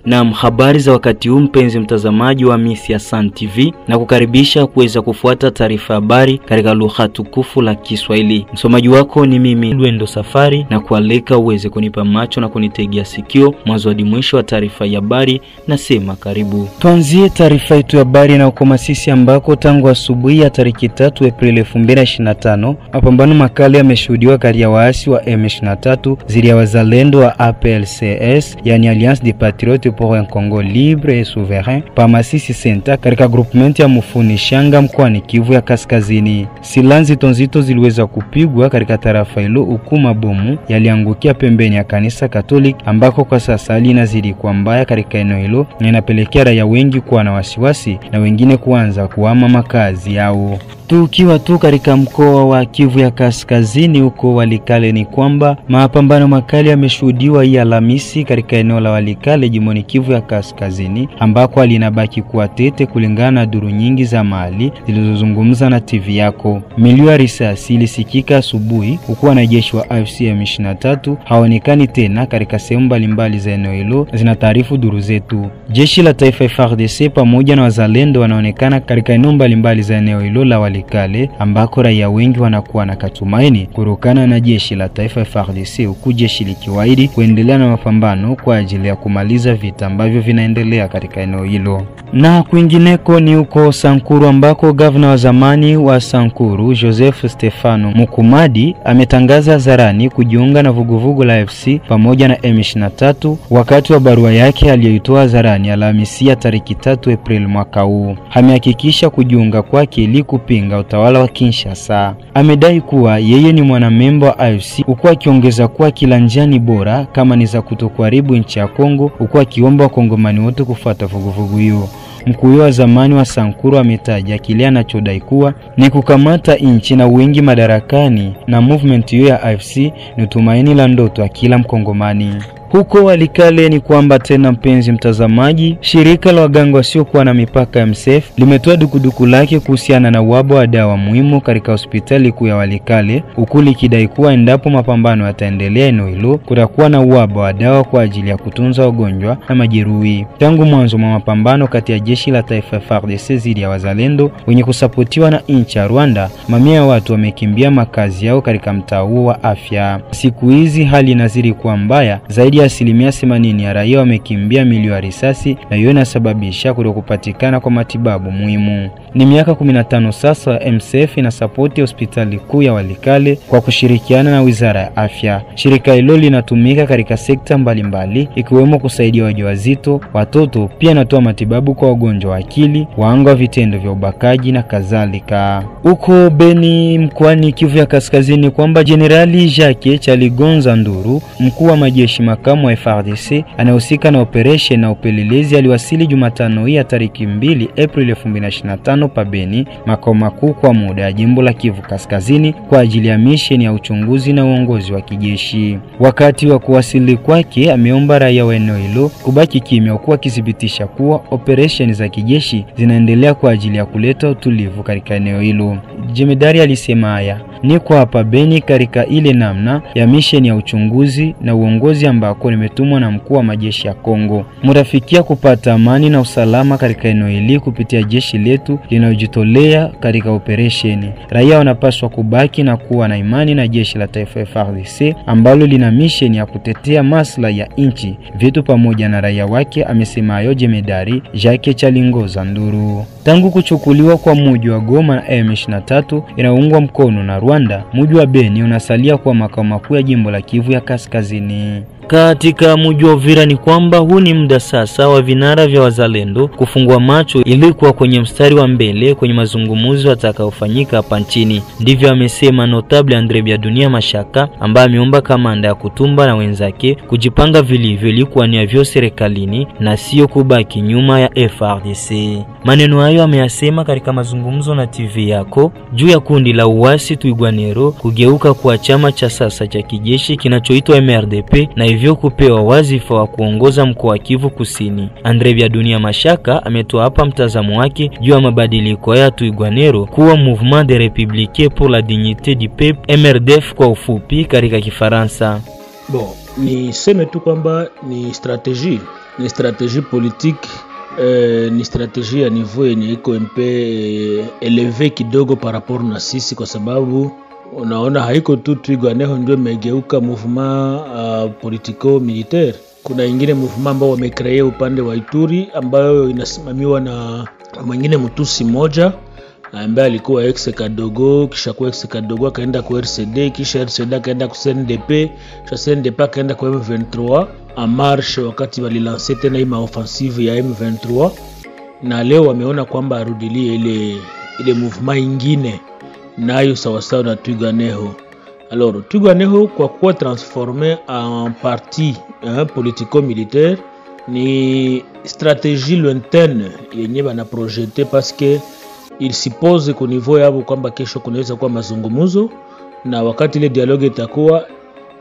Na habari za wakati huu mpenzi mtazamaji wa Misia San TV, na kukaribisha kuweza kufuata taarifa habari katika lugha tukufu la Kiswahili. Msomaji wako ni mimi Lwendo Safari, na kualika uweze kunipa macho na kunitegea sikio mwanzo hadi mwisho wa taarifa ya habari. Nasema karibu. Tuanzie taarifa yetu ya habari na Masisi ambako tangu asubuhi ya tarehe 3 Aprili 2025 mapambano makali yameshuhudiwa kati ya waasi wa M23 dhidi ya wazalendo wa APLCS, yani Alliance des Patriotes pour un Congo libre et souverain, pa Masisi Center katika groupement ya Mufunishanga mkoani Kivu ya Kaskazini. Silaha nzito ziliweza kupigwa katika tarafa hilo, huku mabomu yaliangukia pembeni ya kanisa Catholic ambako kwa sasa linazidi kuwa mbaya katika eneo hilo, na inapelekea raia wengi kuwa na wasiwasi na wengine kuanza kuhama makazi yao. Tukiwa tu katika mkoa wa Kivu ya Kaskazini huko Walikale, ni kwamba mapambano makali yameshuhudiwa hii Alhamisi katika eneo la Walikale jimboni Kivu ya Kaskazini, ambako linabaki kuwa tete kulingana na duru nyingi za mahali zilizozungumza na TV yako. Milio ya risasi ilisikika asubuhi, huku wanajeshi wa AFC M23 haonekani tena katika sehemu mbalimbali za eneo hilo, zinataarifu duru zetu. Jeshi la taifa FARDC pamoja na wazalendo wanaonekana katika eneo mbalimbali za eneo hilo la Walikale, ambako raia wengi wanakuwa na katumaini kurukana na jeshi la taifa FARDC, huku jeshi likiwaahidi kuendelea na mapambano kwa ajili ya kumaliza vita ambavyo vinaendelea katika eneo hilo. Na kwingineko ni huko Sankuru ambako gavana wa zamani wa Sankuru Joseph Stefano Mukumadi ametangaza hadharani kujiunga na vuguvugu la FC pamoja na M23 wakati wa barua yake aliyoitoa hadharani Alhamisi ya tarehe 3 Aprili mwaka huu. Amehakikisha kujiunga kwake ili kupinga utawala wa Kinshasa. Amedai kuwa yeye ni mwanamemba wa AFC, huku akiongeza kuwa kila njia ni bora kama ni za kutokuharibu nchi ya Kongo, huku akiomba wakongomani wote kufuata vuguvugu hiyo. Mkuu wa zamani wa Sankuru ametaja kile anachodai kuwa ni kukamata nchi na wengi madarakani, na movement hiyo ya AFC ni tumaini la ndoto ya kila mkongomani. Huko Walikale ni kwamba tena mpenzi mtazamaji, shirika la waganga wasiokuwa na mipaka MSF limetoa dukuduku lake kuhusiana na uhaba wa dawa muhimu katika hospitali kuu ya Walikale, huku likidai kuwa endapo mapambano yataendelea eneo hilo kutakuwa na uhaba wa dawa kwa ajili ya kutunza wagonjwa na majeruhi. Tangu mwanzo wa mapambano kati ya jeshi la taifa FARDC dhidi ya wazalendo wenye kusapotiwa na nchi ya Rwanda, mamia ya watu wamekimbia makazi yao katika mtaa huo wa afya. Siku hizi hali inazidi kuwa mbaya, zaidi ya 80% ya raia wamekimbia milio ya risasi, na hiyo inasababisha kutokupatikana kwa matibabu muhimu. Ni miaka 15 sasa MSF inasapoti hospitali kuu ya Walikale kwa kushirikiana na Wizara ya Afya. Shirika hilo linatumika katika sekta mbalimbali ikiwemo kusaidia wajawazito, watoto, pia inatoa matibabu kwa wagonjwa wa akili, waanga wa vitendo vya ubakaji na kadhalika. Huko Beni mkoani Kivu ya Kaskazini kwamba Generali Jacques Chaligonza Nduru, mkuu wa majeshi makamu wa FARDC anahusika na operation na upelelezi, aliwasili Jumatano hii ya tarehe 2 Aprili 2025 pa Beni, makao makuu kwa muda ya jimbo la Kivu Kaskazini, kwa ajili ya mission ya uchunguzi na uongozi wa kijeshi. Wakati wa kuwasili kwake ameomba raia wa eneo hilo kubaki kimya, huku akithibitisha kuwa operation za kijeshi zinaendelea kwa ajili ya kuleta utulivu katika eneo hilo. Jemedari alisema haya ni kwa hapa Beni katika ile namna ya mission ya uchunguzi na uongozi ambako nimetumwa na mkuu wa majeshi ya Kongo. Mtafikia kupata amani na usalama katika eneo hili kupitia jeshi letu linalojitolea katika operation. Raia wanapaswa kubaki na kuwa na imani na jeshi la taifa FARDC ambalo lina mission ya kutetea maslahi ya nchi vitu pamoja na raia wake, amesema hayo Jemedari Jacques Chalingoza Nduru. Tangu kuchukuliwa kwa mji wa Goma na M23 inaungwa mkono na Rwanda, mji wa Beni unasalia kwa makao makuu ya jimbo la Kivu ya Kaskazini. Katika mji wa Uvira ni kwamba huu ni muda sasa wa vinara vya wazalendo kufungua macho ili kuwa kwenye mstari wa mbele kwenye mazungumzo yatakayofanyika hapa nchini. Ndivyo amesema notable Andre Biadunia Mashaka, ambaye ameomba kamanda ya Kutumba na wenzake kujipanga vilivyo ili kuwania vyo serikalini na sio kubaki nyuma ya FARDC. Maneno hayo ameyasema katika mazungumzo na TV yako juu ya kundi la uasi Twirwaneho kugeuka kwa chama cha sasa cha kijeshi kinachoitwa MRDP na hivyo kupewa wazifa wa kuongoza mkoa wa Kivu Kusini. Andre Biadunia Mashaka ametoa hapa mtazamo wake juu ya mabadiliko ya Twirwaneho kuwa Mouvement des Républicains pour la Dignité du Peuple, MRDF kwa ufupi katika Kifaransa. Bon, ni seme tu kwamba ni strategie ni stratégie politique, ni stratégie ya niveau yenye iko mpe eleve kidogo par rapport na sisi, kwa sababu unaona haiko tu Twirwaneho ndio imegeuka mouvement politico militaire. Kuna ingine mouvement ambao wamecreate upande wa Ituri ambayo inasimamiwa na mwingine mtusi moja ambaye alikuwa ex Kadogo, kisha kwa ex Kadogo akaenda kwa RCD, kisha RCD akaenda kwa CNDP, kisha CNDP akaenda kwa M23 en marche wakati walilancer tena ima offensive ya M23, na leo wameona kwamba arudilie ile mouvement ingine nayo sawasawa na Twirwaneho. Alors Twirwaneho kwa kuwa transformé en parti politico-militaire ni stratégie lointaine yenye bana projeté, parce que il suppose qu'au niveau yabo kwamba kesho kunaweza kuwa mazungumzo, na wakati ile dialogue itakuwa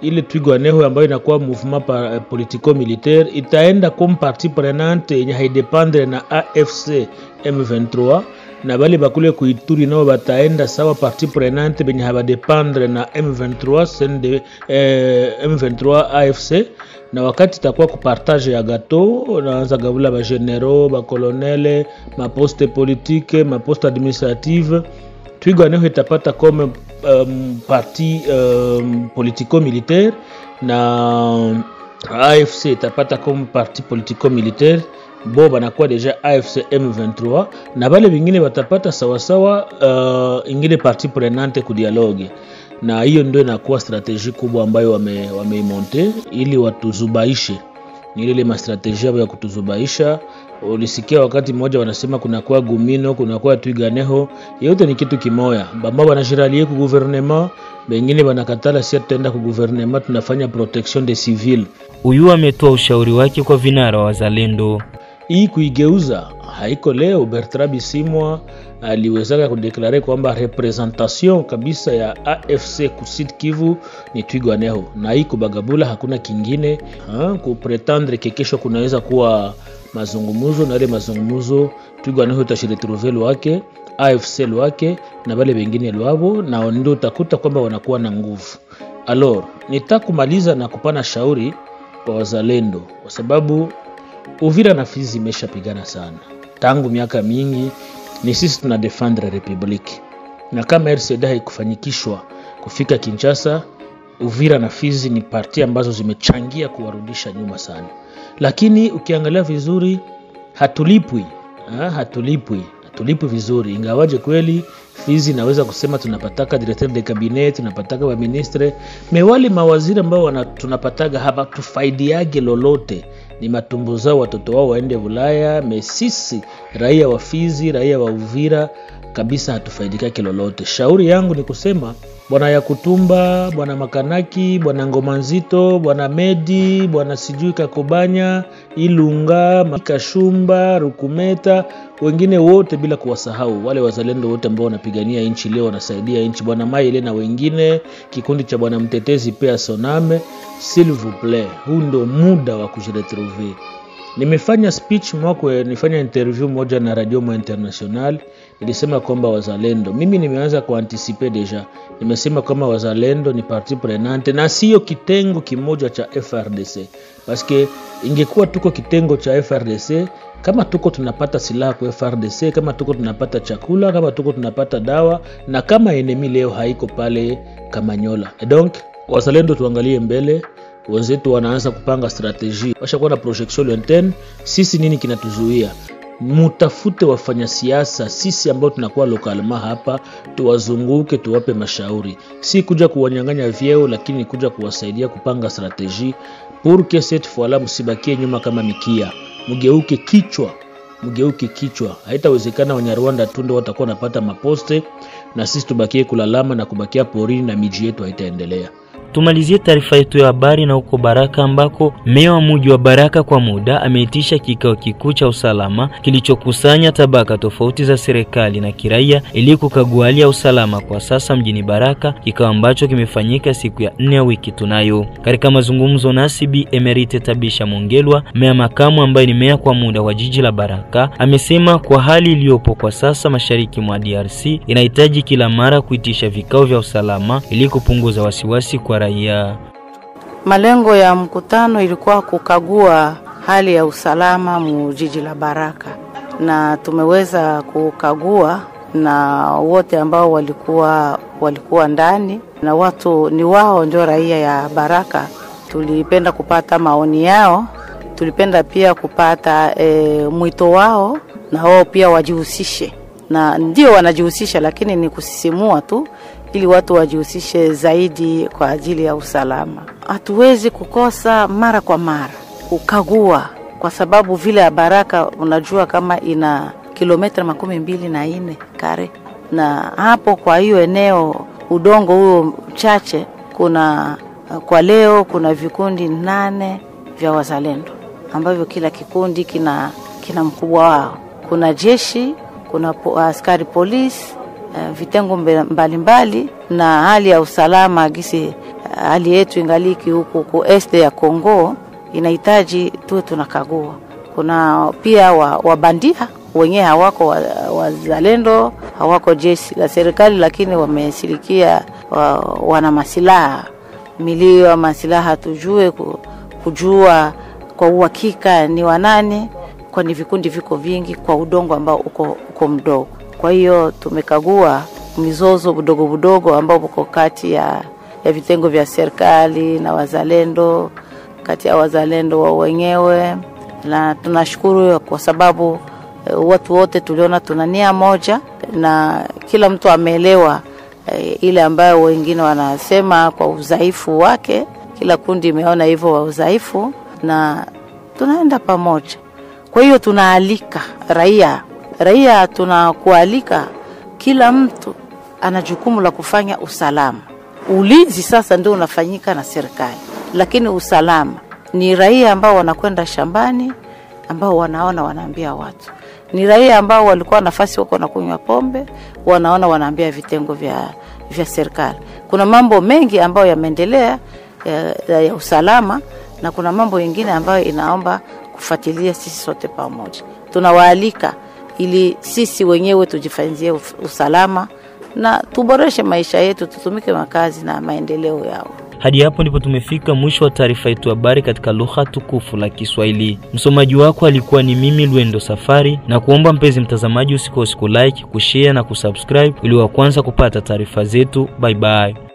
ile Twirwaneho ambayo inakuwa mouvement politico-militaire itaenda comme partie prenante yenye haidependre na AFC M23, na bali bakule kuituri nao bataenda sawa partie prenante benye habadependre na M23 M23 AFC, na wakati itakuwa kupartage ya gato naanza gavula ba generaux, ba colonel, ma poste politique, ma poste administrative. Twirwaneho itapata comme parti politico-militaire, na AFC itapata comme parti politico-militaire. Bo banakuwa deja AFC M23, na bale bingine batapata sawasawa ingine parti prenante ku dialogue. Na hiyo ndio inakuwa strategie kubwa ambayo wameimonte ili watuzubaishe. Ni ile strategia ya kutuzubaisha. Ulisikia wakati mmoja wanasema kuna kwa Gumino, kuna kwa Twirwaneho, yote ni kitu kimoya. Bamba banashiralie ku gouvernement, bengine banakatala si tutaenda ku gouvernement, tunafanya protection des civils. Huyu ametoa ushauri wake kwa vinara wa wazalendo. Hii kuigeuza haiko leo. Bertrand Bisimwa aliweza kudeklare kwamba representation kabisa ya AFC Sud Kivu ni Twirwaneho, na hii kubagabula hakuna kingine kupretendre kesho kunaweza kuwa mazungumzo, na ile mazungumzo Twirwaneho tashiretrouver lwake, AFC lwake na wale wengine lwabo, na ndio utakuta kwamba wanakuwa na nguvu. Alors nitakumaliza na kupana shauri kwa wazalendo, kwa sababu Uvira na Fizi imeshapigana sana tangu miaka mingi. Ni sisi tuna defendre republique, na kama RCD haikufanyikishwa kufika Kinshasa, Uvira na Fizi ni parti ambazo zimechangia kuwarudisha nyuma sana. Lakini ukiangalia vizuri hatulipwi vizuri, ingawaje kweli Fizi naweza kusema tunapataka directeur de cabinet, tunapataka wa ministre, mewali mawaziri ambao tunapataga hapa tufaidiage lolote, ni matumbo zao watoto wao waende Ulaya. Mesisi raia wa Fizi, raia wa Uvira kabisa hatufaidika kilolote. Shauri yangu ni kusema bwana Yakutumba, bwana Makanaki, bwana Ngomanzito, bwana Medi, bwana sijui Kakobanya, Ilunga, Kashumba, Rukumeta, wengine wote bila kuwasahau wale wazalendo wote ambao wanapigania nchi leo, wanasaidia nchi, bwana Maile na wengine, kikundi cha bwana Mtetezi pia Soname, s'il vous plaît, huu ndo muda wa kujiretrouver. Nimefanya speech nifanya interview moja na Radio Mo International, nilisema kwamba wazalendo, mimi nimeanza kuanticiper deja, nimesema kama wazalendo ni parti prenante na sio kitengo kimoja cha FRDC, paske ingekuwa tuko kitengo cha FRDC, kama tuko tunapata silaha kwa FRDC, kama tuko tunapata chakula, kama tuko tunapata dawa, na kama enemy leo haiko pale Kamanyola. Donc wazalendo tuangalie mbele, wenzetu wanaanza kupanga strategie, washakuwa na projection lointaine. Sisi nini kinatuzuia? Mutafute wafanya siasa, sisi ambao tunakuwa lokalma hapa, tuwazunguke, tuwape mashauri, si kuja kuwanyang'anya vyeo, lakini kuja kuwasaidia kupanga strategie pour que cette fois là msibakie nyuma kama mikia, mgeuke kichwa. Haitawezekana Wanyarwanda tu ndio watakuwa napata maposte na sisi tubakie kulalama na kubakia porini, na miji yetu haitaendelea. Tumalizie taarifa yetu ya habari na huko Baraka, ambako meya wa mji wa Baraka kwa muda ameitisha kikao kikuu cha usalama kilichokusanya tabaka tofauti za serikali na kiraia ili kukagua hali ya usalama kwa sasa mjini Baraka, kikao ambacho kimefanyika siku ya 4 ya wiki tunayo. Katika mazungumzo nasi Bi Emerite Tabisha Mongelwa, meya makamu ambaye ni meya kwa muda wa jiji la Baraka, amesema kwa hali iliyopo kwa sasa mashariki mwa DRC inahitaji kila mara kuitisha vikao vya usalama ili kupunguza wasiwasi kwa raia. Malengo ya mkutano ilikuwa kukagua hali ya usalama mjiji la Baraka, na tumeweza kukagua na wote ambao walikuwa ndani, na watu ni wao ndio raia ya Baraka. Tulipenda kupata maoni yao, tulipenda pia kupata mwito wao, na wao pia wajihusishe, na ndio wanajihusisha, lakini ni kusisimua tu ili watu wajihusishe zaidi kwa ajili ya usalama. Hatuwezi kukosa mara kwa mara kukagua, kwa sababu vile ya Baraka unajua kama ina kilomita 24 kare, na hapo kwa hiyo eneo udongo huo chache, kwa leo kuna vikundi 8 vya wazalendo ambavyo kila kikundi kina mkubwa wao. Kuna jeshi, kuna askari polisi, vitengo mbalimbali, na hali ya usalama gisi hali yetu ingaliki huko kwa este ya Kongo inahitaji tu tunakagua. Kuna pia wabandia wenyewe hawako wazalendo, hawako jeshi la serikali, lakini wamesilikia wana masilaha, milio wa masilaha. Tujue kujua kwa uhakika ni wanani, kwa ni vikundi viko vingi kwa udongo ambao uko mdogo. Kwa hiyo tumekagua mizozo budogo ambao uko kati ya vitengo vya serikali na wazalendo, kati ya wazalendo wa wenyewe, na tunashukuru kwa sababu watu wote tuliona tuna nia moja, na kila mtu ameelewa ile ambayo wengine wanasema kwa udhaifu wake. Kila kundi imeona hivyo wa udhaifu, na tunaenda pamoja. Kwa hiyo tunaalika raia tunakualika, kila mtu ana jukumu la kufanya usalama. Ulinzi sasa ndio unafanyika na serikali, lakini usalama ni raia ambao wanakwenda shambani, ambao wanaambia watu. Ni raia ambao walikuwa nafasi wako na kunywa pombe, wanaambia vitengo vya serikali. Kuna mambo mengi ambayo yameendelea ya usalama, na kuna mambo mengine ambayo inaomba kufuatilia sisi sote pamoja. Tunawaalika ili sisi wenyewe tujifanyie usalama na tuboreshe maisha yetu, tutumike makazi na maendeleo yao. Hadi hapo ndipo tumefika mwisho wa taarifa yetu habari katika lugha tukufu la Kiswahili. Msomaji wako alikuwa ni mimi Lwendo Safari, na kuomba mpenzi mtazamaji usikose kulike, kushare na kusubscribe ili wa kwanza kupata taarifa zetu. Bye bye.